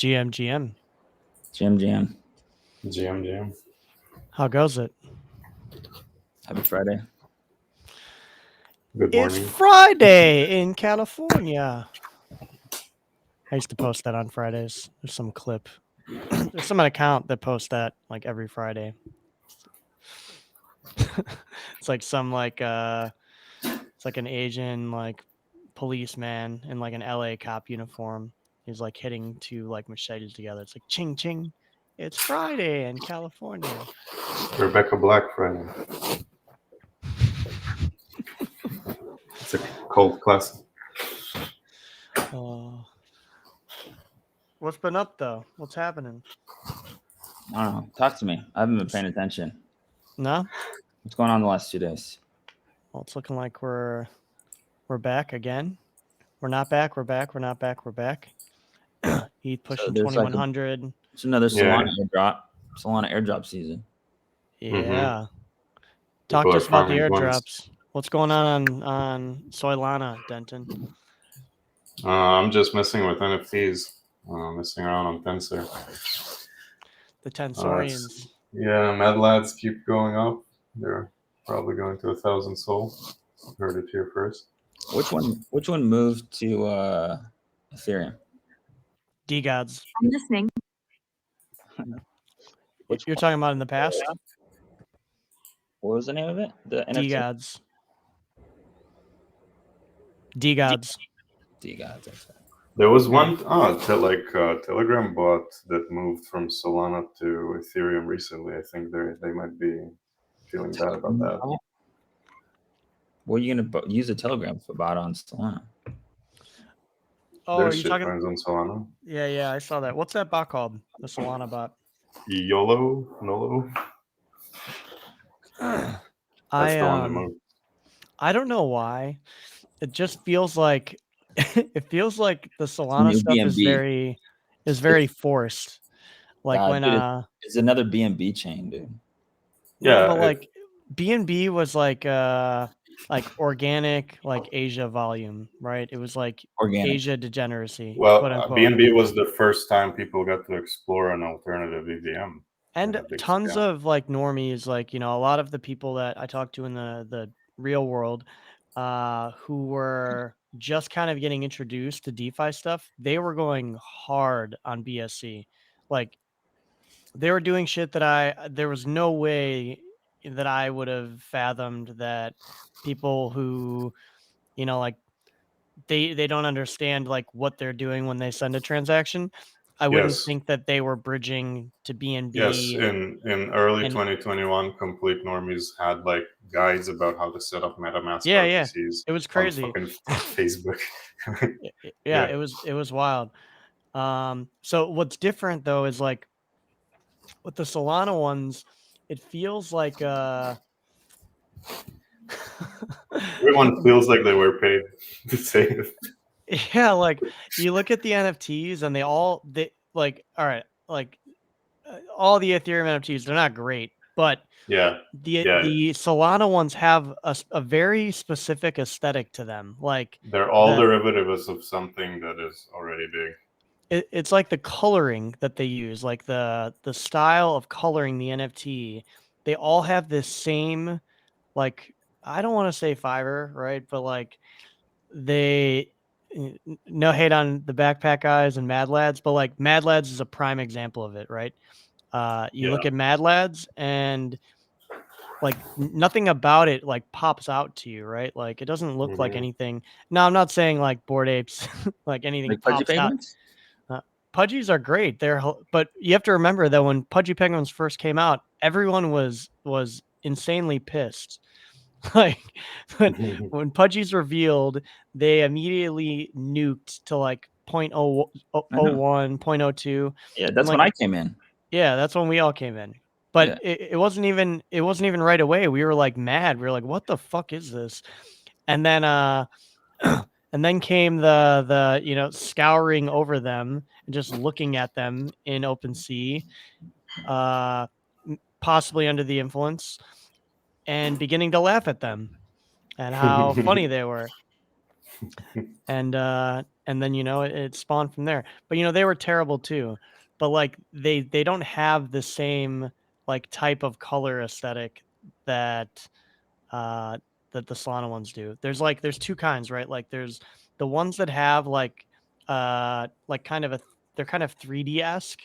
GM. GM. How goes it? Happy Friday. Good morning. It's Friday in California. I used to post that on Fridays. There's some clip. There's some account that posts that like every Friday. It's like some it's like an Asian like policeman in like an LA cop uniform. He's like hitting two like machetes together. It's like ching ching. It's Friday in California. Rebecca Black Friday. It's a cult classic. What's been up though? What's happening? I don't know. Talk to me. I haven't been paying attention. No? What's going on the last 2 days? Well, it's looking like we're back again. We're not back. We're back. We're not back. We're back. He's pushing 2100. It's another Solana airdrop. Solana airdrop season. Yeah. Talk to us about the airdrops. What's going on Solana, Denton? I'm just messing with NFTs. Messing around on Tensor. The Tensorians. Mad Lads keep going up. They're probably going to 1,000 Sol. Heard it here first. Which one moved to Ethereum? DGods. I'm listening. What you're talking about in the past? What was the name of it? The DGods. DGods. DGods. There was one Telegram bot that moved from Solana to Ethereum recently. I think they might be feeling bad about that. What are you gonna use a Telegram bot on Solana? Oh, There's are you talking on Solana? Yeah, I saw that. What's that bot called? The Solana bot. Nolo. I don't know why. It just feels like the Solana stuff BNB. is very forced. Like when it's another BNB chain, dude. Yeah, but like BNB was like organic, like Asia volume, right? It was like organic Asia degeneracy. Well, BNB was the first time people got to explore an alternative EVM. And tons of like normies, like, a lot of the people that I talked to in the real world who were just kind of getting introduced to DeFi stuff, they were going hard on BSC. Like they were doing shit that there was no way that I would have fathomed that people who, like they don't understand like what they're doing when they send a transaction. I wouldn't think that they were bridging to BNB. Yes, in early 2021, complete normies had like guides about how to set up MetaMask RPCs. It was crazy. On Facebook. It was wild. So what's different though is like with the Solana ones, it feels like everyone feels like they were paid to say it. Yeah, like you look at the NFTs and all the Ethereum NFTs, they're not great, but the Solana ones have a very specific aesthetic to them. Like they're all derivatives of something that is already big. It's like the coloring that they use, like the style of coloring the NFT. They all have this same, like, I don't want to say fiber, right? But like no hate on the backpack guys and Mad Lads, but like Mad Lads is a prime example of it, right? You look at Mad Lads and like nothing about it like pops out to you, right? Like it doesn't look like anything. No, I'm not saying like Bored Apes, like anything like pops out. Pudgies are great. But you have to remember that when Pudgy Penguins first came out, everyone was insanely pissed. Like when Pudgy's revealed, they immediately nuked to like 0.01, 0.02. Yeah, that's when I came in. Yeah, that's when we all came in. But it wasn't even right away. We were like mad. We were like, what the fuck is this? And then and then came the scouring over them and just looking at them in OpenSea, possibly under the influence, and beginning to laugh at them and how funny they were. and then it spawned from there. But they were terrible too. But like they don't have the same like type of color aesthetic that that the Solana ones do. There's two kinds, right? Like there's the ones that have like kind of they're kind of 3D-esque,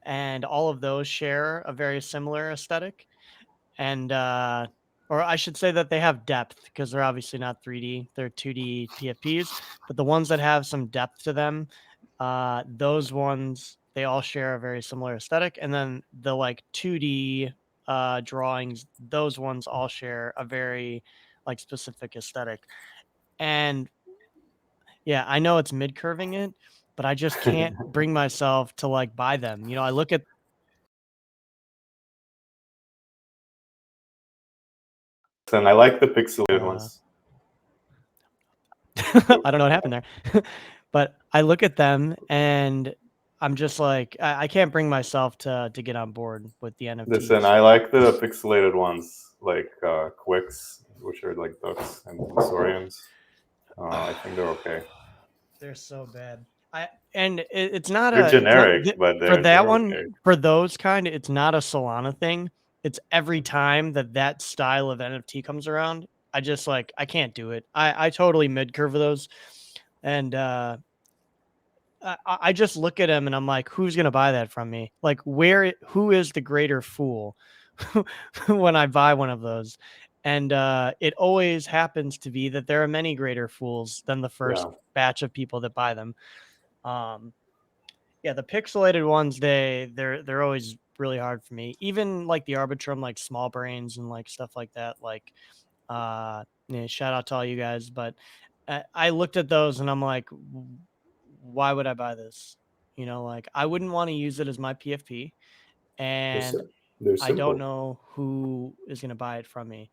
and all of those share a very similar aesthetic. And or I should say that they have depth, because they're obviously not 3D, they're 2D PFPs. But the ones that have some depth to them, those ones, they all share a very similar aesthetic. And then the like 2D drawings, those ones all share a very like specific aesthetic. And yeah, I know it's mid curving it, but I just can't bring myself to like buy them. I look at And I like the pixelated ones. I don't know what happened there. But I look at them and I'm just like, I can't bring myself to get on board with the NFTs. Listen, I like the pixelated ones, like Quicks, which are like ducks, and Saurians. I think they're okay. They're so bad. It's not they're generic, but for that one, okay. For those kind, it's not a Solana thing. It's every time that style of NFT comes around, I just like, I can't do it. I totally mid curve those. And I just look at him and I'm like, who's gonna buy that from me? Like, who is the greater fool when I buy one of those? And it always happens to be that there are many greater fools than the first batch of people that buy them. Yeah, the pixelated ones, they're always really hard for me. Even like the Arbitrum, like Small Brains and like stuff like that. Like, shout out to all you guys. But I looked at those and I'm like, why would I buy this? Like I wouldn't want to use it as my PFP, and I don't know who is going to buy it from me.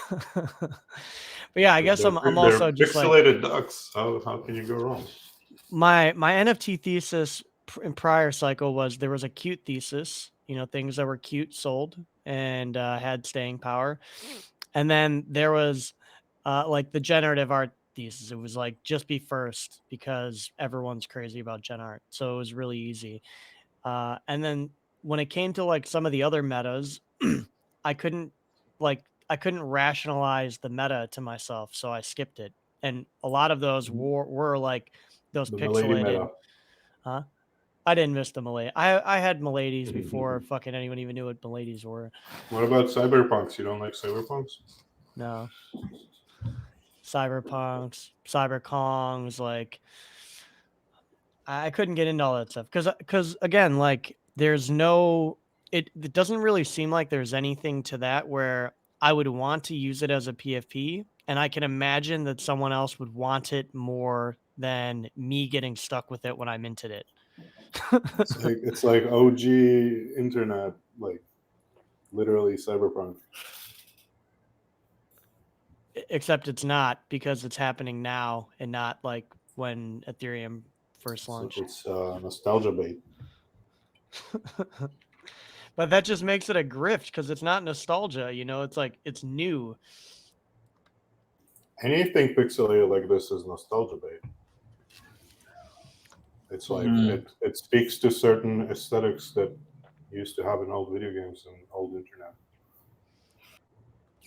But yeah, I guess I'm also just pixelated ducks. How can you go wrong? My NFT thesis in prior cycle was there was a cute thesis, things that were cute sold and had staying power. And then there was like the generative art thesis. It was like just be first because everyone's crazy about gen art. So it was really easy. And then when it came to like some of the other metas, I couldn't rationalize the meta to myself, so I skipped it. And a lot of those were like those pixelated. Huh? I didn't miss the Malay. I had Maladies before fucking anyone even knew what Maladies were. What about cyberpunks? You don't like cyberpunks? No. Cyberpunks, cyberkongs, like I couldn't get into all that stuff because again, like there's no it doesn't really seem like there's anything to that where I would want to use it as a PFP, and I can imagine that someone else would want it more than me getting stuck with it when I minted it. It's like OG internet, like literally cyberpunk. Except it's not, because it's happening now and not like when Ethereum first launched. So it's nostalgia bait. But that just makes it a grift because it's not nostalgia, it's like it's new. Anything pixelated like this is nostalgia bait. It's like it speaks to certain aesthetics that used to have in old video games and old internet.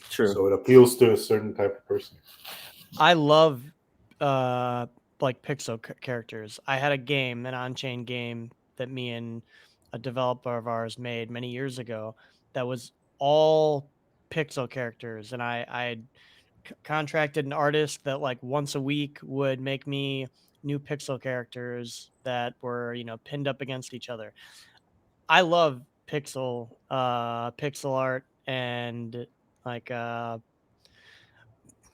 True. So it appeals to a certain type of person. I love like pixel characters. I had a game, an on-chain game that me and a developer of ours made many years ago that was all pixel characters, and I contracted an artist that like once a week would make me new pixel characters that were pinned up against each other. I love pixel art and like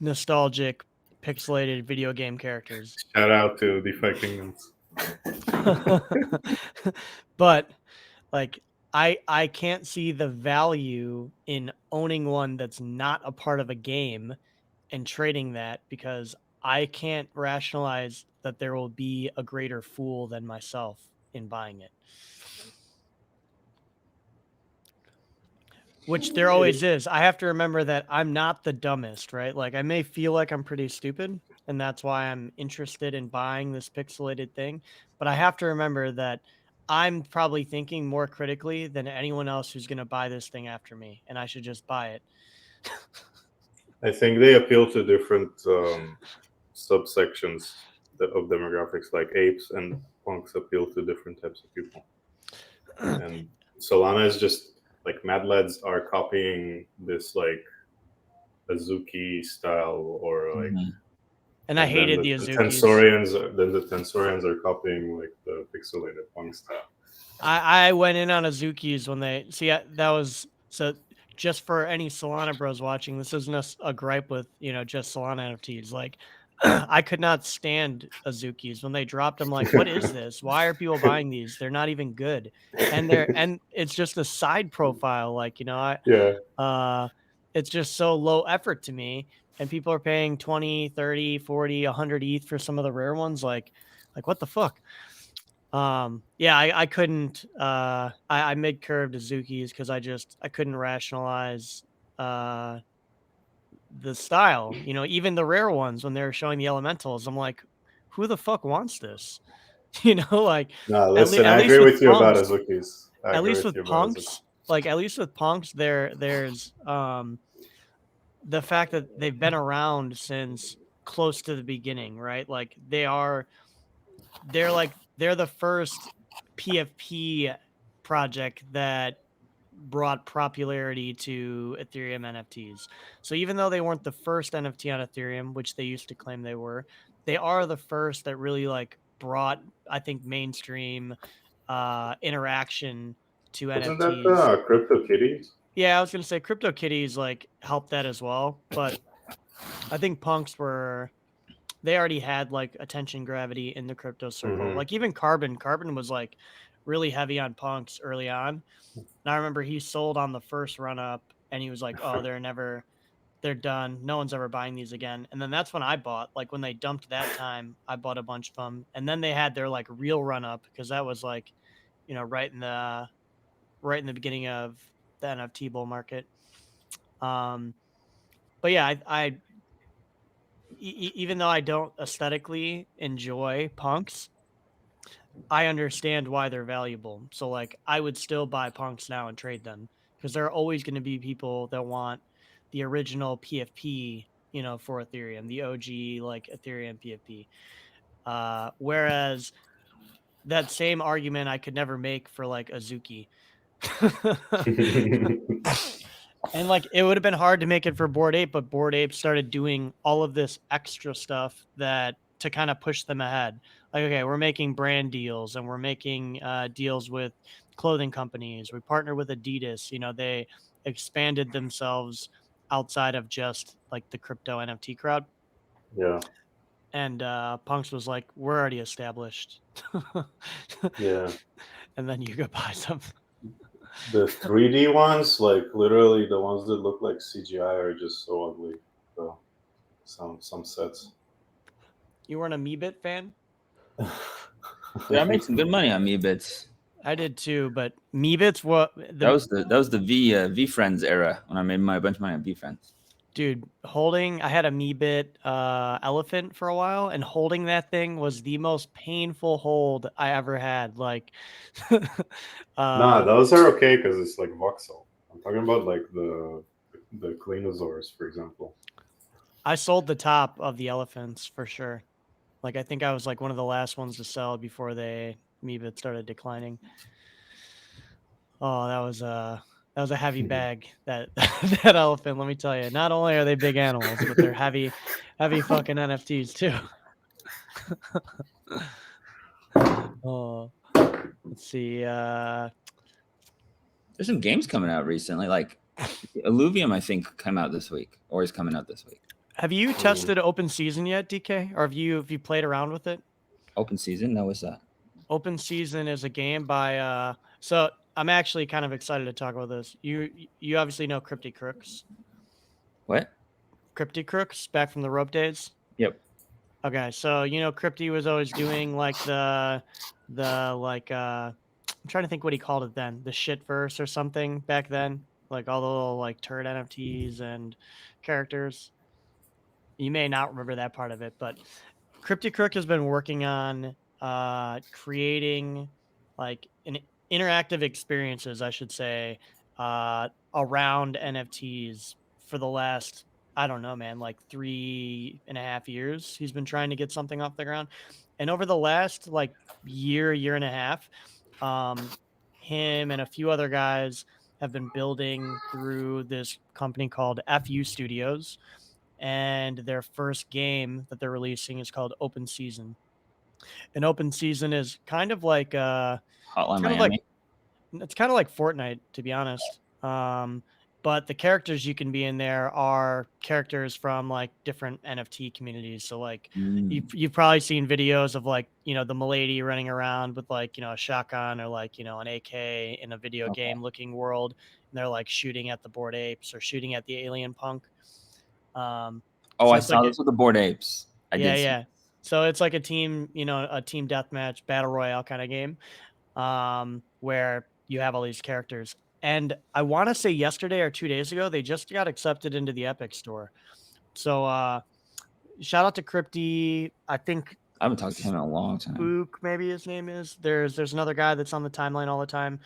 nostalgic pixelated video game characters. Shout out to DeFi Kingdoms. But like I can't see the value in owning one that's not a part of a game and trading that, because I can't rationalize that there will be a greater fool than myself in buying it. which there always is. I have to remember that I'm not the dumbest, right? Like I may feel like I'm pretty stupid, and that's why I'm interested in buying this pixelated thing. But I have to remember that I'm probably thinking more critically than anyone else who's going to buy this thing after me, and I should just buy it. I think they appeal to different subsections of demographics, like apes and punks appeal to different types of people. And Solana is just like Mad Lads are copying this like Azuki style, or like, And I hated the Azukis. Then the Tensorians are copying like the pixelated punk style. I went in on Azukis when they that was so. Just for any Solana bros watching, this isn't a gripe with just Solana NFTs. Like I could not stand Azukis when they dropped. I'm like, what is this? Why are people buying these? They're not even good, and it's just a side profile. Like it's just so low effort to me, and people are paying 20, 30, 40, 100 ETH for some of the rare ones. Like what the fuck? I couldn't I mid-curved Azukis because I couldn't rationalize the style. Even the rare ones when they were showing the elementals, I'm like, who the fuck wants this? Like no, listen, I agree with you about Azukis. At least with punks, there's the fact that they've been around since close to the beginning, right? Like they're the first PFP project that brought popularity to Ethereum NFTs. So even though they weren't the first NFT on Ethereum, which they used to claim they were, they are the first that really like brought, I think, mainstream interaction to Wasn't NFTs. that CryptoKitties? Yeah, I was gonna say CryptoKitties like helped that as well, but I think punks they already had like attention gravity in the crypto circle. Like even Carbon was like really heavy on punks early on. And I remember he sold on the first run up and he was like, oh, they're done. No one's ever buying these again. And then that's when I bought, like when they dumped that time, I bought a bunch of them. And then they had their like real run up because that was like, right in the beginning of the NFT bull market. But yeah, I even though I don't aesthetically enjoy punks, I understand why they're valuable. So like I would still buy punks now and trade them because there are always going to be people that want the original PFP, for Ethereum, the OG like Ethereum PFP. Whereas that same argument I could never make for like Azuki. And like it would have been hard to make it for Bored Ape, but Bored Ape started doing all of this extra stuff to kind of push them ahead. Like, okay, we're making brand deals and we're making deals with clothing companies. We partner with Adidas. They expanded themselves outside of just like the crypto NFT crowd. Yeah. And Punks was like, we're already established. Yeah. And then you go buy some. The 3D ones, like literally the ones that look like CGI, are just so ugly. So some sets. You weren't a Meebit fan? Yeah, I made some good money on Meebits. I did too, but Meebits that was the V Friends era when I made a bunch of money on V Friends. Dude, I had a Meebit elephant for a while, and holding that thing was the most painful hold I ever had. Like, nah, those are okay because it's like voxel. I'm talking about like the Cleanosaurs, for example. I sold the top of the elephants for sure. Like, I think I was like one of the last ones to sell before Meebit started declining. Oh, that was a heavy bag, that that elephant, let me tell you. Not only are they big animals, but they're heavy fucking NFTs too. Oh, let's see. There's some games coming out recently, like Illuvium, I think, came out this week, or is coming out this week. Have you tested OpenShizun yet, DK? Or have you played around with it? OpenShizun? No, what's that? OpenShizun is a game by so I'm actually kind of excited to talk about this. You obviously know Cryptic Crooks. What? Cryptic Crooks, back from the rope days? Yep. Okay, so Crypty was always doing like the like I'm trying to think what he called it then, the shit verse or something back then. like all the little like turd NFTs and characters. You may not remember that part of it, but Cryptic Crook has been working on creating like an interactive experiences, I should say, around NFTs for the last, I don't know, man, like 3.5 years. He's been trying to get something off the ground. And over the last like year and a half, him and a few other guys have been building through this company called FU Studios. And their first game that they're releasing is called OpenShizun. And OpenShizun is kind of like Hotline kind of Miami. like it's kind of like Fortnite, to be honest. But the characters you can be in there are characters from like different NFT communities. So like you've probably seen videos of like, you know, the Milady running around with like, you know, a shotgun or like, you know, an AK in a video game looking world. And they're like shooting at the Bored Apes or shooting at the alien punk. Oh, so I it's saw like this with the Bored Apes. I did see yeah. So it's like a team, you know, a team deathmatch battle royale kind of game, where you have all these characters. And I want to say yesterday or 2 days ago, they just got accepted into the Epic store. So shout out to Crypty. I think I haven't talked to him in a long time. Spook, maybe his name is. There's another guy that's on the timeline all the time.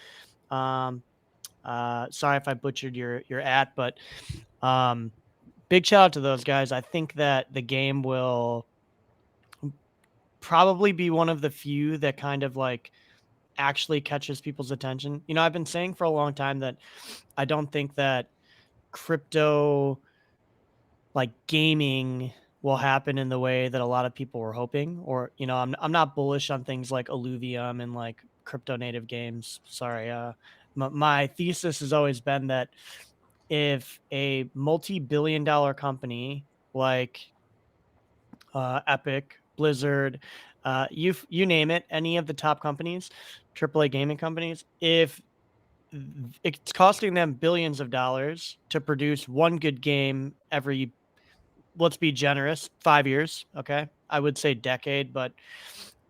Sorry if I butchered your at, but big shout out to those guys. I think that the game will probably be one of the few that kind of like actually catches people's attention. You know, I've been saying for a long time that I don't think that crypto like gaming will happen in the way that a lot of people were hoping, or, you know, I'm not bullish on things like Illuvium and like crypto native games. Sorry. My thesis has always been that if a multi-billion-dollar company like Epic, Blizzard, you name it, any of the top companies, AAA gaming companies, if it's costing them billions of dollars to produce one good game every, let's be generous, 5 years, okay? I would say decade, but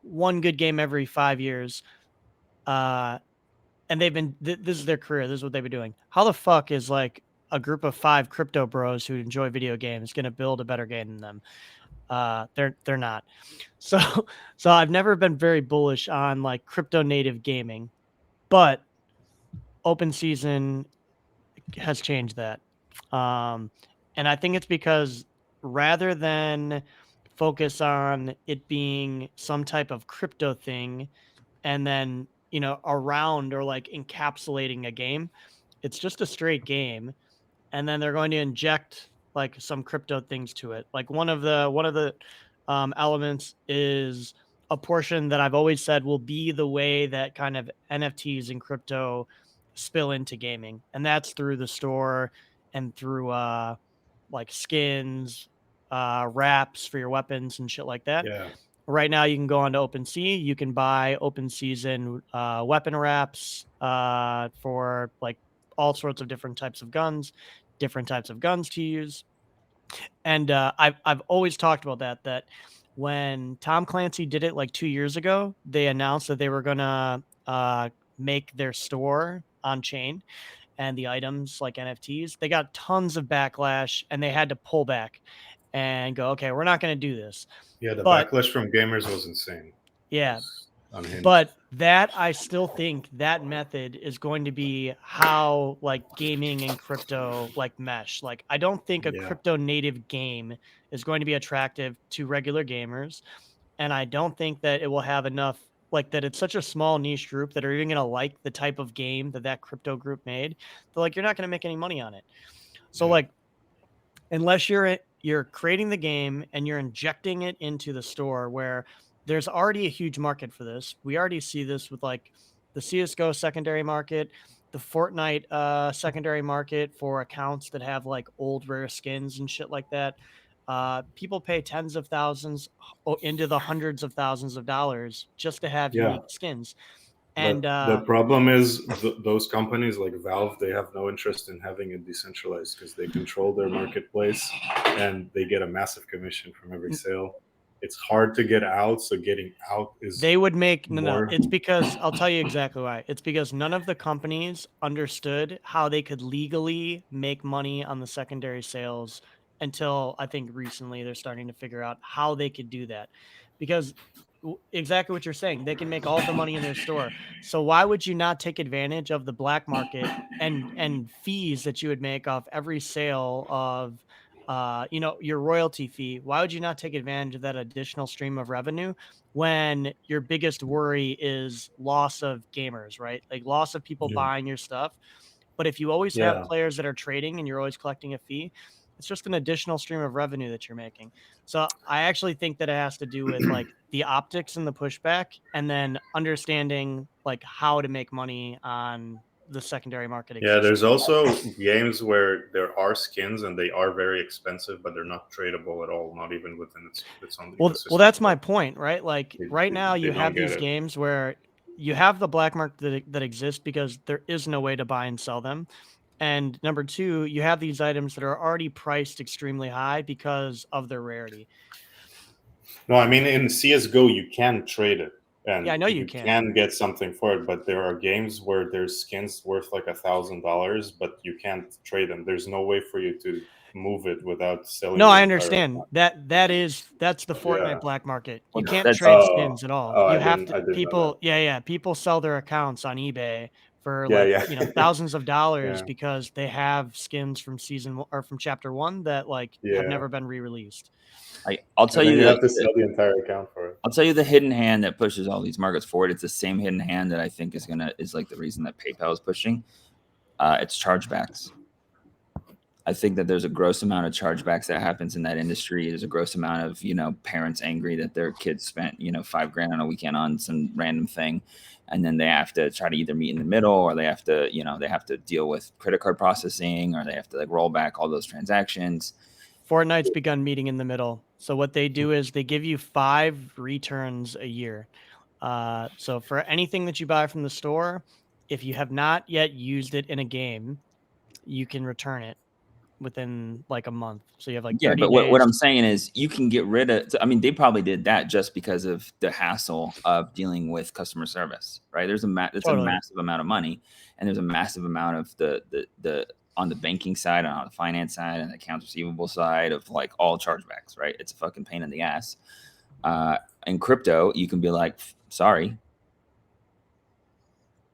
one good game every 5 years. And they've been this is their career, this is what they've been doing. How the fuck is like a group of 5 crypto bros who enjoy video games going to build a better game than them? They're not. So I've never been very bullish on like crypto native gaming, but OpenShizun has changed that. And I think it's because rather than focus on it being some type of crypto thing and then, you know, around or like encapsulating a game, it's just a straight game. And then they're going to inject like some crypto things to it. Like one of the elements is a portion that I've always said will be the way that kind of NFTs and crypto spill into gaming, and that's through the store and through like skins, wraps for your weapons and shit like that. Yeah. Right now, you can go onto OpenSea. You can buy OpenShizun weapon wraps for like all sorts of different types of guns to use. And I've always talked about that when Tom Clancy did it like 2 years ago, they announced that they were gonna make their store on chain and the items like NFTs. They got tons of backlash and they had to pull back and go, okay, we're not going to do this. Yeah, the But backlash from gamers was insane. yeah, It was unhinged. but that I still think that method is going to be how like gaming and crypto like mesh. Like I don't think a crypto native game is going to be attractive to regular gamers, and I don't think that it will have enough, like that it's such a small niche group that are even going to like the type of game that crypto group made. They're like, you're not going to make any money on it. So like unless you're creating the game and you're injecting it into the store where there's already a huge market for this. We already see this with like the CSGO secondary market, the Fortnite secondary market for accounts that have like old rare skins and shit like that. People pay tens of thousands into the hundreds of thousands of dollars just to have unique skins. And the problem is those companies like Valve, they have no interest in having it decentralized because they control their marketplace and they get a massive commission from every sale. it's hard to get out. So getting out is they would make more. It's because I'll tell you exactly why. It's because none of the companies understood how they could legally make money on the secondary sales until I think recently they're starting to figure out how they could do that. Because exactly what you're saying, they can make all the money in their store. So why would you not take advantage of the black market and fees that you would make off every sale of your royalty fee? Why would you not take advantage of that additional stream of revenue when your biggest worry is loss of gamers, right? Like loss of people buying your stuff. But if you always have players that are trading and you're always collecting a fee, it's just an additional stream of revenue that you're making. So I actually think that it has to do with like the optics and the pushback, and then understanding like how to make money on the secondary market. There's also games where there are skins and they are very expensive, but they're not tradable at all, not even within its own ecosystem. Well, that's my point, right? Like right now you have these games where you have the black market that exists because there is no way to buy and sell them. And number two, you have these items that are already priced extremely high because of their rarity. No, I mean, in CSGO, you can trade it. And yeah, I know you can get something for it, but there are games where there's skins worth like $1,000, but you can't trade them. There's no way for you to move it without selling. No, I understand that's the Fortnite black market. You can't trade skins at all. You have to people. People sell their accounts on eBay for thousands of dollars because they have skins from season or from chapter 1 that have never been re-released. I'll tell you, you have to sell the entire account for it. I'll tell you the hidden hand that pushes all these markets forward. It's the same hidden hand that I think is like the reason that PayPal is pushing. It's chargebacks. I think that there's a gross amount of chargebacks that happens in that industry. There's a gross amount of, parents angry that their kids spent, $5,000 on a weekend on some random thing. And then they have to try to either meet in the middle, or they have to, deal with credit card processing, or they have to roll back all those transactions. Fortnite's begun meeting in the middle. So what they do is they give you 5 returns a year. So for anything that you buy from the store, if you have not yet used it in a game, you can return it within a month. So you have 30 days. What I'm saying is you can get rid of, they probably did that just because of the hassle of dealing with customer service, right? There's a massive amount of money, and there's a massive amount of the on the banking side, and on the finance side, and the accounts receivable side of all chargebacks, right? It's a fucking pain in the ass. In crypto, you can be like, sorry.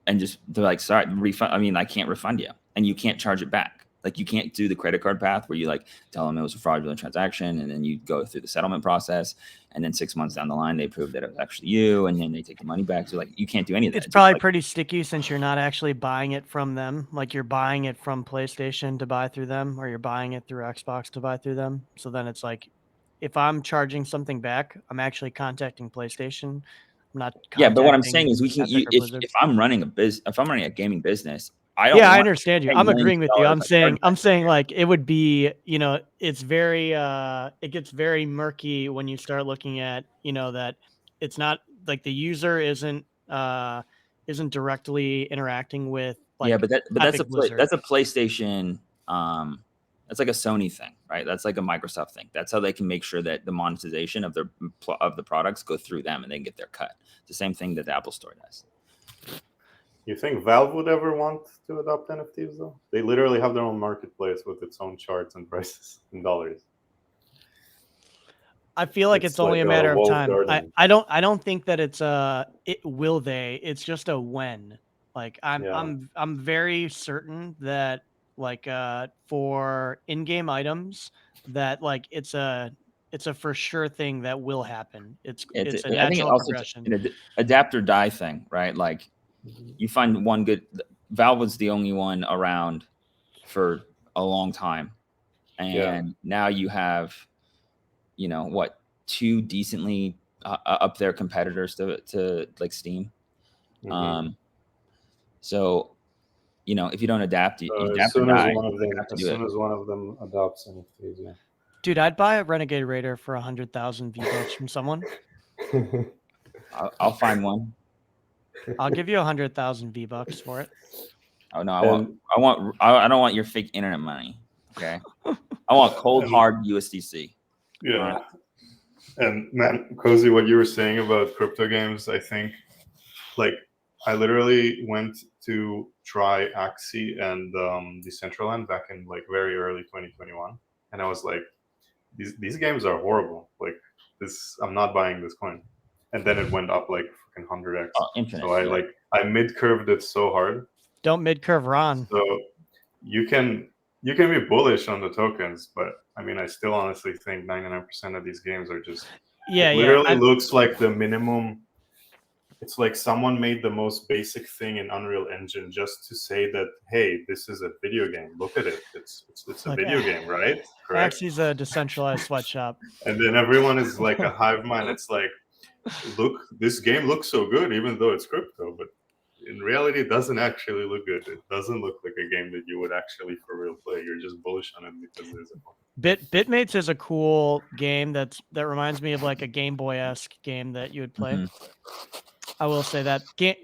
And just, they're like, sorry, refund. I can't refund you, and you can't charge it back. You can't do the credit card path where you tell them it was a fraudulent transaction, and then you go through the settlement process, and then 6 months down the line they prove that it was actually you, and then they take the money back. So you can't do any of that. It's probably pretty sticky since you're not actually buying it from them. You're buying it from PlayStation to buy through them, or you're buying it through Xbox to buy through them. So then it's if I'm charging something back, I'm actually contacting PlayStation. I'm not. But what I'm saying is if I'm running a gaming business, I understand you. I'm agreeing with you. I'm saying it would be, it's very, it gets very murky when you start looking at, that it's not the user isn't directly interacting with. But that's a PlayStation. That's like a Sony thing, right? That's like a Microsoft thing. That's how they can make sure that the monetization of the products go through them and they get their cut. It's the same thing that the Apple Store does. You think Valve would ever want to adopt NFTs though? They literally have their own marketplace with its own charts and prices in dollars. I feel like it's only a matter of time. I don't think that it's will they. It's just a when. I'm very certain that for in-game items that it's a for sure thing that will happen. It's a natural progression. An adapt or die thing, right? You find one good. Valve was the only one around for a long time, and now you have, 2 decently up there competitors to Steam. Mm-hmm. So, if you don't adapt, you adapt as soon or as die. as one of them adopts NFTs, Dude, I'd buy a Renegade Raider for 100,000 V-Bucks from someone. I'll find one. I'll give you 100,000 V-Bucks for it. Oh no, I don't want your fake internet money. Okay, I want cold hard USDC. Yeah. And man, Cozy, what you were saying about crypto games, I think, like, I literally went to try Axie and Decentraland back in like very early 2021, and I was like, these games are horrible. Like this, I'm not buying this coin. And then it went up like fucking 100x. Oh, infinite. So I mid curved it so hard. Don't mid curve Ron. So you can be bullish on the tokens, but I mean, I still honestly think 99% of these games are just it literally looks like the minimum. It's like someone made the most basic thing in Unreal Engine just to say that, hey, this is a video game. Look at it. It's a Like, video game, right? Correct. Axie's a decentralized sweatshop. And then everyone is like a hive mind. It's like, look, this game looks so good, even though it's crypto, but in reality, it doesn't actually look good. It doesn't look like a game that you would actually for real play. You're just bullish on it because there's a Bitmates is a cool game that reminds me of like a Game Boy-esque game that you would play. I will say that game.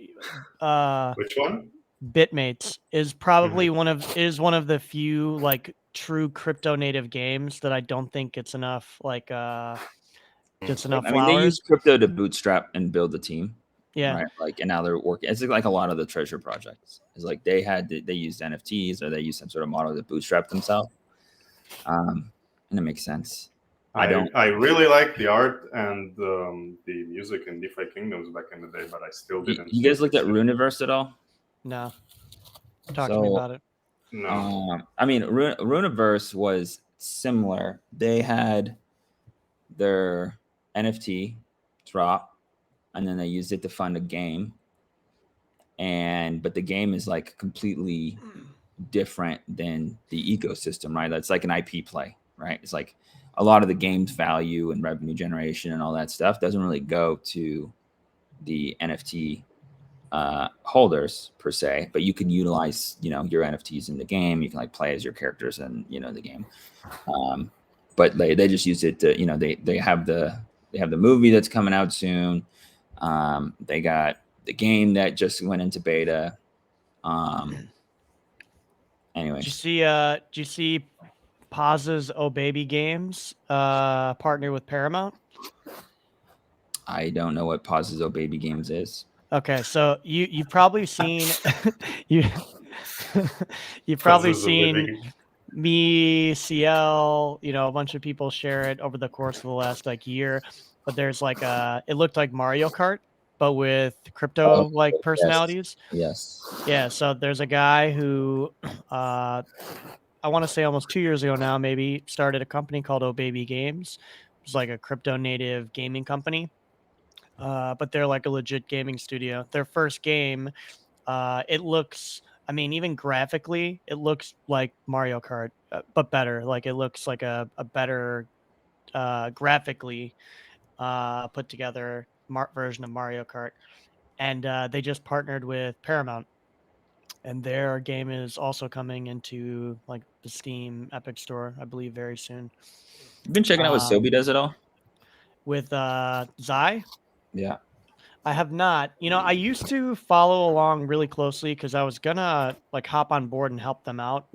Which one? Bitmates is probably one of the few like true crypto native games that I don't think it's enough like gets enough flowers. I mean, they use crypto to bootstrap and build the team. Yeah. Right. Like, and now they're working. It's like a lot of the treasure projects. It's like they used NFTs or they used some sort of model to bootstrap themselves. And it makes sense. I really like the art and the music in DeFi Kingdoms back in the day, but I still didn't. You guys looked at Runiverse at all? No. Talk to me about it. No. I mean, Runiverse was similar. They had their NFT drop, and then they used it to fund a game. But the game is like completely different than the ecosystem, right? That's like an IP play, right? It's like a lot of the game's value and revenue generation and all that stuff doesn't really go to the NFT holders per se, but you can utilize, your NFTs in the game. You can like play as your characters in, the game. But they just use it to, they have the movie that's coming out soon. They got the game that just went into beta. Anyway, did you see Paz's OhBabyGames partner with Paramount? I don't know what Paz's OhBabyGames is. Okay, so you've probably seen you've probably seen me, CL, a bunch of people share it over the course of the last like year. But there's like it looked like Mario Kart, but with crypto like personalities. Yes. Yeah. So there's a guy who I want to say almost 2 years ago now, maybe started a company called OhBabyGames. It's like a crypto native gaming company. But they're like a legit gaming studio. Their first game, it looks, I mean, even graphically, it looks like Mario Kart, but better. Like it looks like a better graphically put together version of Mario Kart. And they just partnered with Paramount. And their game is also coming into like the Steam Epic Store, I believe, very soon. You've been checking out what Sobi does at all? With Zai? Yeah. I have not. I used to follow along really closely because I was gonna like hop on board and help them out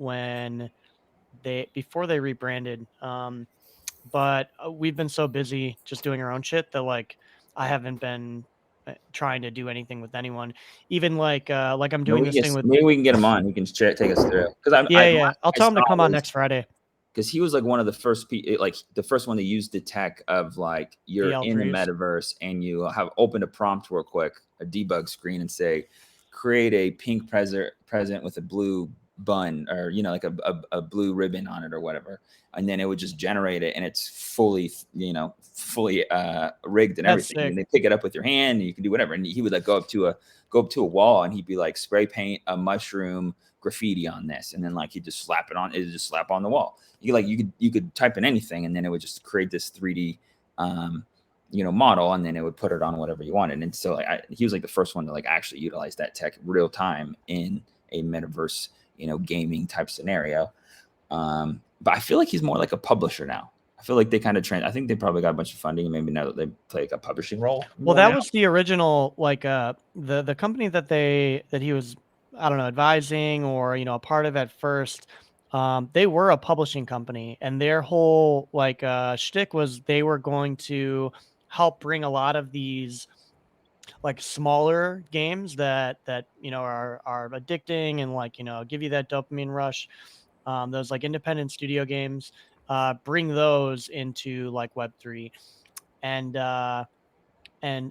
before they rebranded. But we've been so busy just doing our own shit that like I haven't been trying to do anything with anyone. Even like I'm doing this thing with. Maybe we can get him on. He can take us through. I'll tell him to come on next Friday. Because he was like one of the first, like the first one to use the tech of like you're in the metaverse and you have opened a prompt real quick, a debug screen, and say, create a pink present with a blue bun or like a blue ribbon on it or whatever, and then it would just generate it, and it's fully rigged and everything. And they pick it up with your hand, and you can do whatever. And he would like go up to a wall, and he'd be like, spray paint a mushroom graffiti on this, and then like he'd just slap it on. It would just slap on the wall. You could type in anything, and then it would just create this 3D model, and then it would put it on whatever you wanted. And so he was like the first one to like actually utilize that tech real time in a metaverse gaming type scenario. But I feel like he's more like a publisher now. I feel like they kind of I think they probably got a bunch of funding, and maybe now that they play like a publishing role. Well, that was the original like the company that he was, I don't know, advising or a part of at first. They were a publishing company, and their whole like shtick was they were going to help bring a lot of these like smaller games that are addicting and like give you that dopamine rush. Those like independent studio games, bring those into like Web3, and I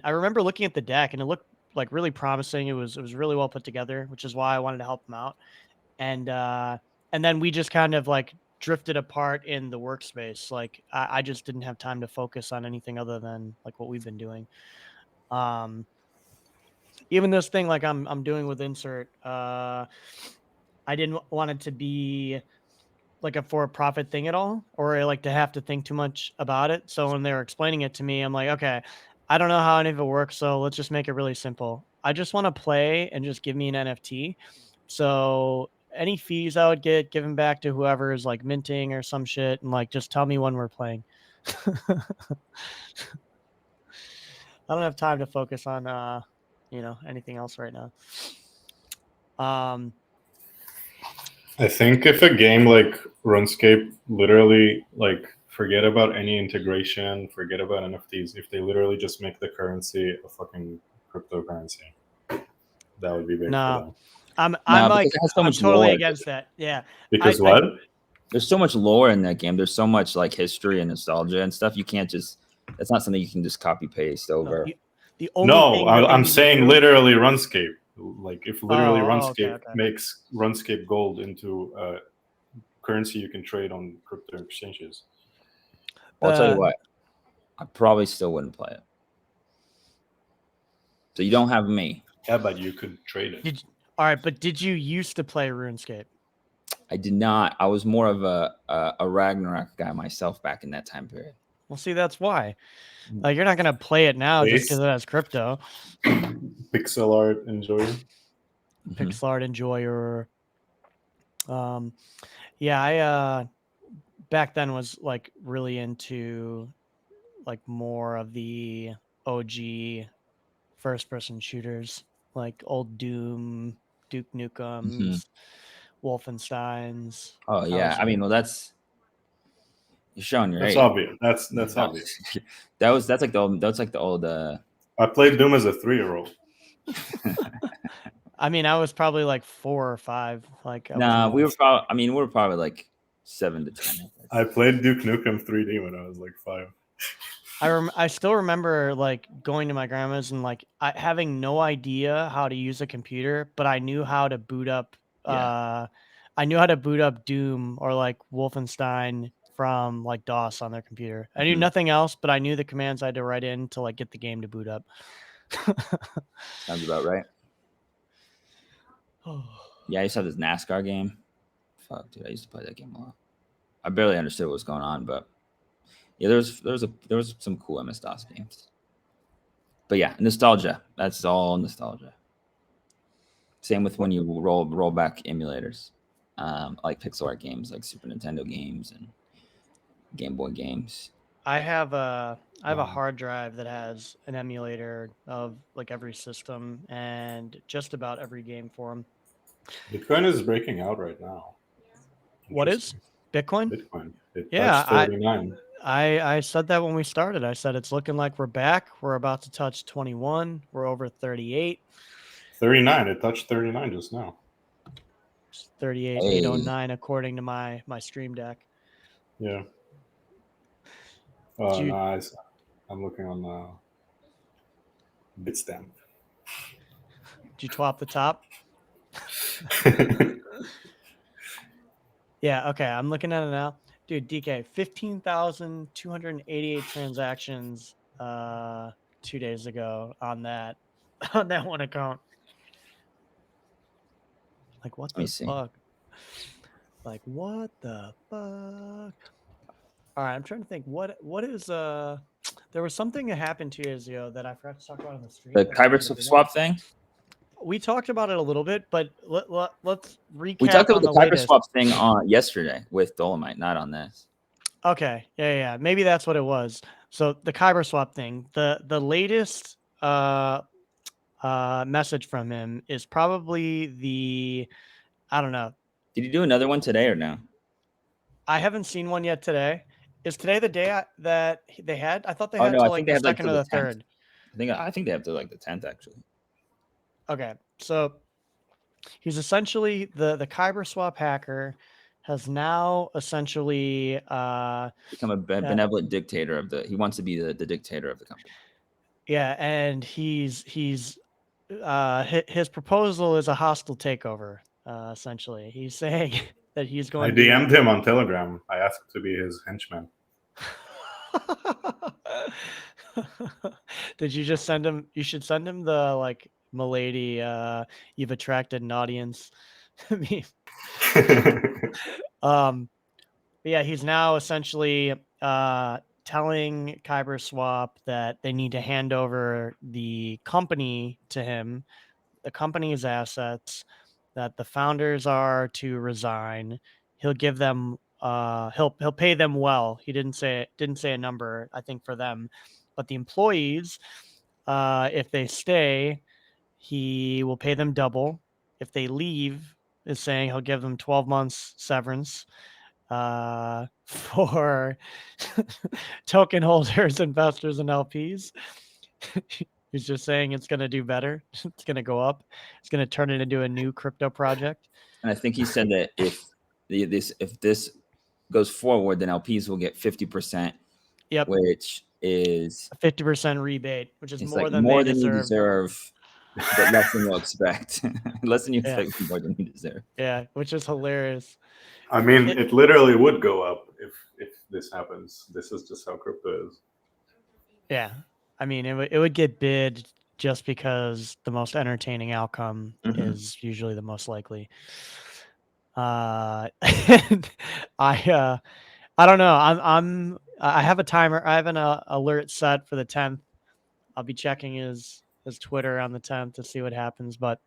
remember looking at the deck and it looked like really promising. It was really well put together, which is why I wanted to help them out. And then we just kind of like drifted apart in the workspace. Like I just didn't have time to focus on anything other than like what we've been doing. Even this thing like I'm doing with Insert, I didn't want it to be like a for-profit thing at all, or like to have to think too much about it. So when they were explaining it to me, I'm like, okay, I don't know how any of it works, so let's just make it really simple. I just want to play and just give me an NFT. So any fees I would get given back to whoever is like minting or some shit, and like just tell me when we're playing. I don't have time to focus on anything else right now. I think if a game like RuneScape literally like forget about any integration, forget about NFTs, if they literally just make the currency a fucking cryptocurrency, that would be big for them. I'm Nah, like because it has so I'm much totally lore. against that. Yeah. Because what? There's so much lore in that game. There's so much like history and nostalgia and stuff. You can't just. That's not something you can just copy paste over. The only thing that I'm saying literally RuneScape. Like if literally RuneScape okay. makes RuneScape Gold into currency you can trade on crypto exchanges. I'll tell you what, I probably still wouldn't play it. So you don't have me. Yeah, but you could trade it. All right, but did you used to play RuneScape? I did not. I was more of a Ragnarok guy myself back in that time period. Well, see, that's why. Like, you're not gonna play it now just because it has crypto. Pixel art enjoyer. Pixel art enjoyer. Yeah, I back then was like really into like more of the OG first-person shooters, like old Doom, Duke Nukem's, Wolfensteins. Oh yeah, I mean, well, that's you're showing your age. Obvious. That's obvious. That's like the old. I played Doom as a 3-year-old. I mean, I was probably like 4 or 5. Like, we were probably. I mean, we were probably like 7 to 10. I played Duke Nukem 3D when I was like 5. I still remember like going to my grandma's and like having no idea how to use a computer, but I knew how to boot up. I knew how to boot up Doom or like Wolfenstein from like DOS on their computer. I knew nothing else, but I knew the commands I had to write in to like get the game to boot up. Sounds about right. Yeah, I used to have this NASCAR game. Fuck, dude, I used to play that game a lot. I barely understood what was going on, but yeah, there was some cool MS-DOS games. But yeah, nostalgia. That's all nostalgia. Same with when you roll back emulators, like pixel art games, like Super Nintendo games and Game Boy games. I have a hard drive that has an emulator of like every system and just about every game for them. Bitcoin is breaking out right now. What is Bitcoin? Bitcoin. It Yeah, touched 39. I said that when we started. I said it's looking like we're back. We're about to touch 21. We're over 38. 39. It touched 39 just now. 38,809 according to my Stream Deck. Yeah. Oh, nice. I'm looking on Bitstamp. Did you twop the top? Yeah, okay. I'm looking at it now. Dude, DK, 15,288 transactions 2 days ago on that one account. Like, what the fuck? Like, what the fuck? All right, I'm trying to think. What is there was something that happened 2 years ago that I forgot to talk about on the stream. The kyberswap thing. We talked about it a little bit, but let's recap. We talked about the latest. kyberswap thing on yesterday with Dolomite, not on this. Okay, yeah, maybe that's what it was. So the kyberswap thing, the latest message from him is probably the Did you do another one today or no? I haven't seen one yet today. Is today the day that they had? I thought they Oh had no, till I like think they the have like second till or the the 10th. third. I think they have to like the 10th actually. Okay, so he's essentially the kyberswap hacker has now essentially Become a benevolent dictator of the. He wants to be the dictator of the company. yeah, and he's his proposal is a hostile takeover. Essentially, he's saying that he's I going to. DM'd him on Telegram. I asked to be his henchman. Did you just send him? You should send him the like, "Milady, you've attracted an audience." meme. But yeah, he's now essentially telling KyberSwap that they need to hand over the company to him, the company's assets, that the founders are to resign. He'll give them he'll pay them well. He didn't say a number, I think, for them, but the employees, if they stay, he will pay them double. If they leave, is saying he'll give them 12 months severance for token holders, investors, and LPs. He's just saying it's going to do better. It's going to go up. It's going to turn it into a new crypto project. And I think he said that if this goes forward, then LPs will get 50%. Yep, which is a 50% rebate, which is it's more like than more they than you deserve. deserve, but less than you expect. Less than you Yeah. expect, more than you deserve. Yeah, which is hilarious. I mean, it literally would go up if this happens. This is just how crypto is. Yeah, I mean, it would get bid just because the most entertaining outcome is usually the most likely. And I don't know. I have a timer. I have an alert set for the 10th. I'll be checking his Twitter on the 10th to see what happens. But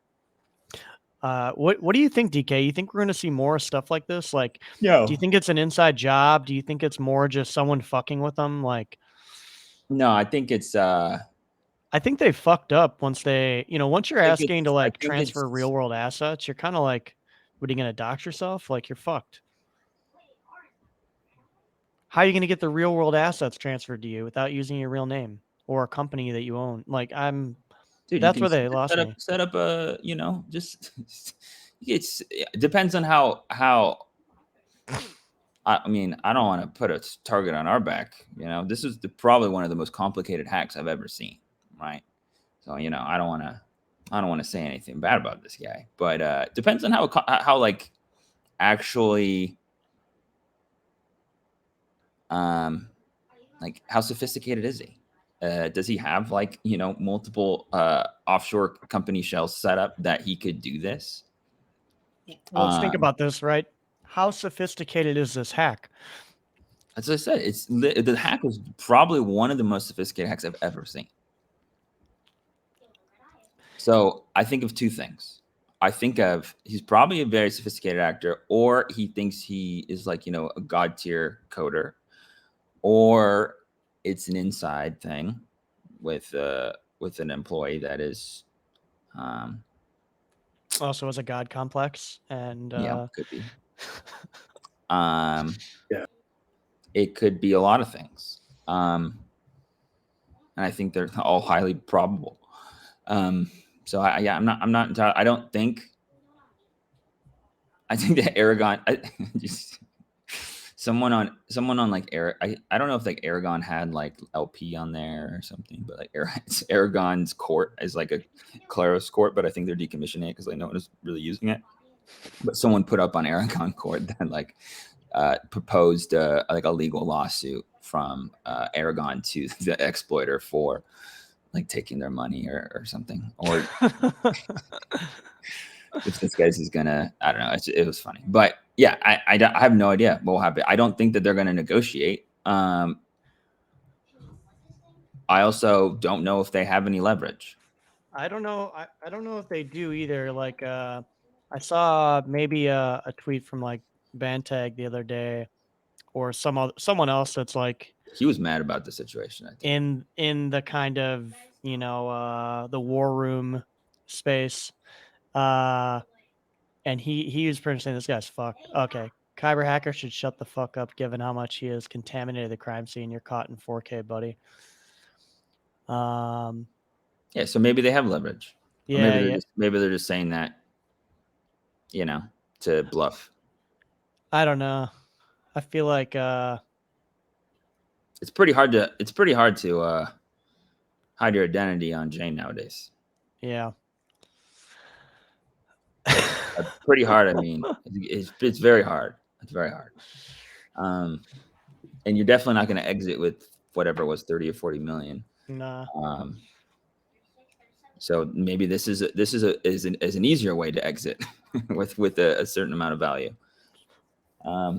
what do you think, DK? You think we're going to see more stuff like this? Like, No. do you think it's an inside job? Do you think it's more just someone fucking with them? Like, no, I think it's. I think they fucked up once once you're asking to like transfer it's- real world assets, you're kind of like, what are you going to dox yourself? Like, you're fucked. How are you going to get the real world assets transferred to you without using your real name or a company that you own? Like, Dude, that's where they lost me. Set up a just it depends on how. I mean, I don't want to put a target on our back. This is probably one of the most complicated hacks I've ever seen. Right. So I don't want to say anything bad about this guy, but depends on how like actually like how sophisticated is he? Does he have like multiple offshore company shells set up that he could do this? Well, let's think about this, right? How sophisticated is this hack? As I said, the hack was probably one of the most sophisticated hacks I've ever seen. So I think of two things. I think of he's probably a very sophisticated actor, or he thinks he is like a god tier coder, or it's an inside thing with an employee that is Also as a god complex, and could be it could be a lot of things, and I think they're all highly probable. So I'm not entirely, I think that Aragon just someone on like I don't know if like Aragon had like LP on there or something, but like Aragon's court is like a Claros court, but I think they're decommissioning it because like no one is really using it. But someone put up on Aragon court that like proposed like a legal lawsuit from Aragon to the exploiter for like taking their money or something, or if this guy's is gonna, I don't know. It was funny, but yeah, I have no idea what will happen. I don't think that they're gonna negotiate. I also don't know if they have any leverage. I don't know. I don't know if they do either. Like, I saw maybe a tweet from like Bantag the other day, or someone else that's like He was mad about the situation. I think in the kind of the war room space. and he was pretty much saying this guy's fucked. Okay, cyber hacker should shut the fuck up, given how much he has contaminated the crime scene. You're caught in 4K, buddy. Yeah, so maybe they have leverage. Or Yeah, maybe they're just saying that, you know, to bluff. I don't know. I feel like it's pretty hard to hide your identity on Jane nowadays. Yeah. Pretty hard. I mean, it's very hard. It's very hard. And you're definitely not going to exit with whatever it was, 30 or 40 million. Nah. So maybe this is an easier way to exit with a certain amount of value. I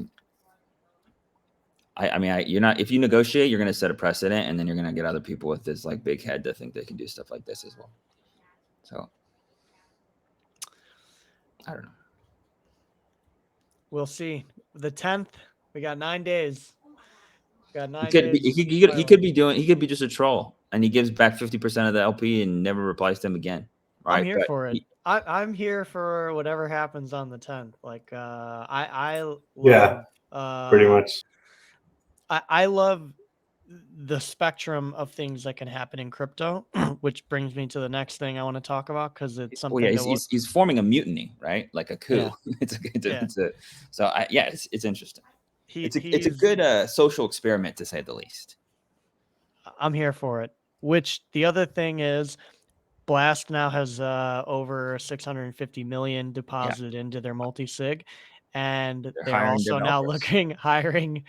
mean, you're not, if you negotiate, you're going to set a precedent, and then you're going to get other people with this like big head to think they can do stuff like this as well. So I don't know. We'll see. The 10th, we got 9 days. We got 9 He could days. He could be just a troll, and he gives back 50% of the LP and never replies to them again. Right? I'm here for it. I'm here for whatever happens on the 10th. Like I love, pretty much. I love the spectrum of things that can happen in crypto, which brings me to the next thing I want to talk about, because it's something. He's forming a mutiny, right? Like a coup. Yeah. It's interesting. It's a good social experiment, to say the least. I'm here for it. Which the other thing is, Blast now has over 650 million deposited into their multi-sig, and they're also now hiring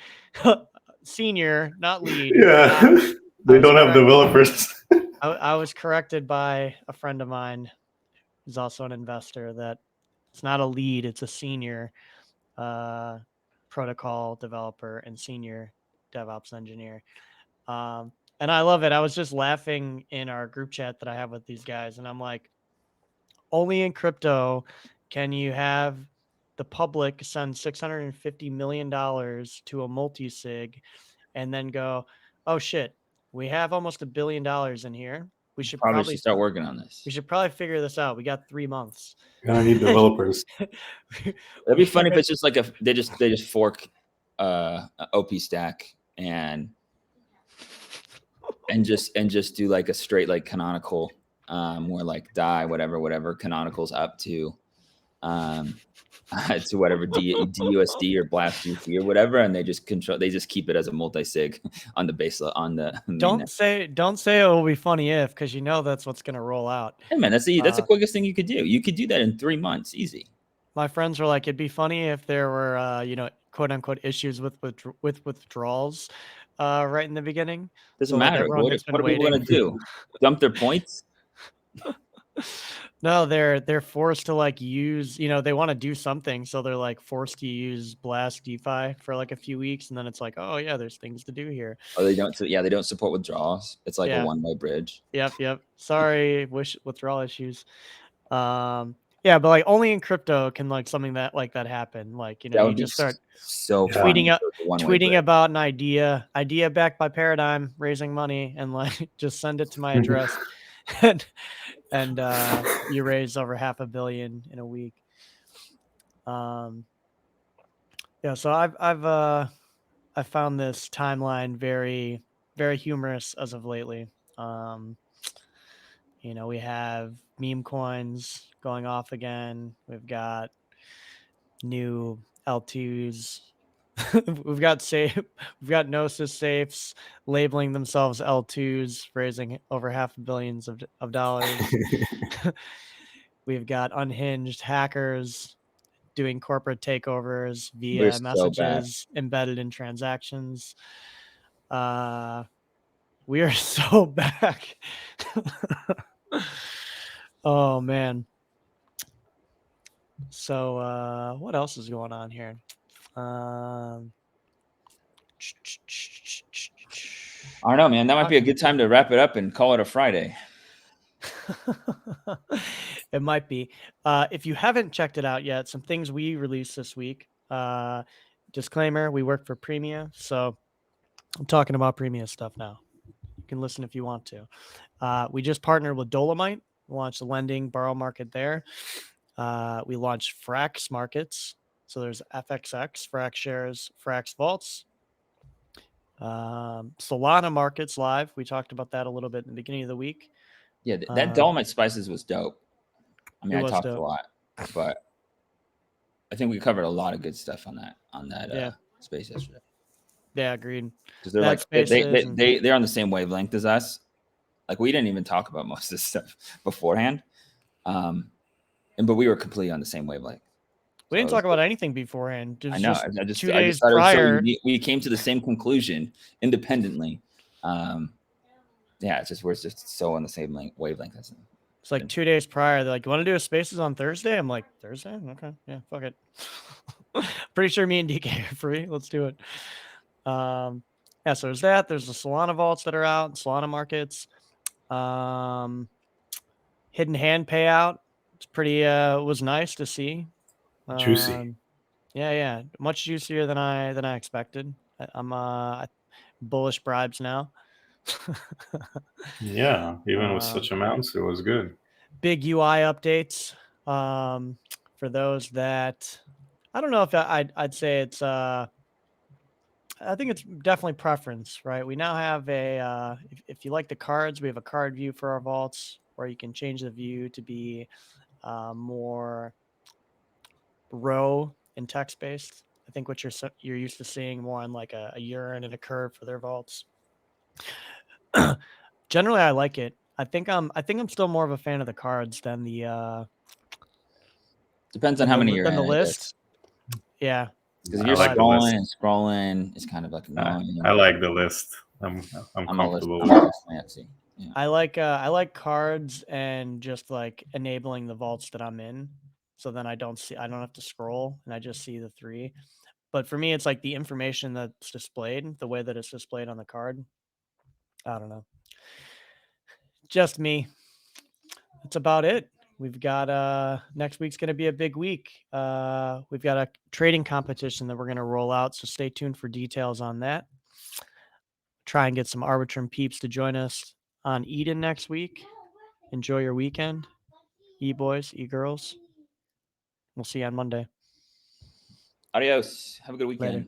senior, not lead. Yeah, they don't have developers. I was corrected by a friend of mine who's also an investor that it's not a lead, it's a senior protocol developer and senior DevOps engineer. And I love it. I was just laughing in our group chat that I have with these guys, and I'm like, only in crypto can you have the public send $650 million to a multi-sig and then go, oh shit, we have almost $1 billion in here. We should probably start working on this. We should probably figure this out. We got 3 months. I need developers. It'd be funny if it's just like they just fork OP stack and just do like a straight like canonical where like die whatever canonicals up to whatever DUSD or Blast UC or whatever, and they just keep it as a multi-sig on the base on the don't say it will be funny if, because that's what's going to roll out. Hey man, that's the quickest thing you could do. You could do that in 3 months, easy. My friends were like, it'd be funny if there were quote unquote issues with withdrawals right in the beginning. Doesn't matter. What are people going to do? Dump their points? No, they're forced to like use, they want to do something, so they're like forced to use Blast DeFi for like a few weeks, and then it's like, oh yeah, there's things to do here. Oh, they don't. So yeah, they don't support withdrawals. It's like a one-way bridge. Yep. Sorry, withdrawal issues. Yeah, but like only in crypto can like something that happen. Like, you just start tweeting about an idea backed by Paradigm, raising money, and like just send it to my address. and you raise over $500 million in a week. Yeah, so I've found this timeline very, very humorous as of lately. We have meme coins going off again. We've got new L2s. We've got Gnosis safes labeling themselves L2s, raising over $500 million of dollars. We've got unhinged hackers doing corporate takeovers via messages embedded in transactions. We are so back. Oh man. So what else is going on here? I don't know, man. That might be a good time to wrap it up and call it a Friday. It might be. If you haven't checked it out yet, some things we released this week. Disclaimer, we work for Premia, so I'm talking about Premia stuff now. You can listen if you want to. We just partnered with Dolomite, launched the lending borrow market there. We launched Frax markets. So there's FXX, Frax shares, Frax vaults. Solana markets live. We talked about that a little bit in the beginning of the week. Yeah, that Dolomite Spices was dope. I mean, I talked a lot, but I think we covered a lot of good stuff on that space yesterday. Yeah, agreed. Because they're like they're on the same wavelength as us. Like we didn't even talk about most of this stuff beforehand, but we were completely on the same wavelength. We didn't talk about anything beforehand. I know. I just 2 days thought prior, it was so unique. We came to the same conclusion independently. Yeah, it's just we're just so on the same wavelength. It's like 2 days prior. They're like, "You want to do a Spaces on Thursday?" I'm like, "Thursday? Okay, yeah, fuck it." Pretty sure me and DK are free. Let's do it. Yeah. So there's that. There's the Solana vaults that are out, Solana markets. Hidden hand payout. It's pretty. Was nice to see. Juicy. Yeah, much juicier than I expected. I'm bullish bribes now. Yeah, even with such amounts, it was good. Big UI updates. For those that I don't know if I'd say it's I think it's definitely preference, right? We now have a if you like the cards, we have a card view for our vaults where you can change the view to be more row and text based. I think what you're used to seeing more on like a urine and a curve for their vaults. Generally, I like it. I think I'm still more of a fan of the cards than the depends on how many you're than in, the list. Yeah, because if you're scrolling, it's kind of like annoying. I like the list. I'm comfortable with it. Yeah. I like cards and just like enabling the vaults that I'm in, so then I don't have to scroll and I just see the 3. But for me, it's like the information that's displayed, the way that it's displayed on the card. I don't know. Just me. That's about it. We've got next week's going to be a big week. We've got a trading competition that we're going to roll out, so stay tuned for details on that. Try and get some Arbitrum peeps to join us on Eden next week. Enjoy your weekend, e-boys, e-girls. We'll see you on Monday. Adios. Have a good weekend. Later.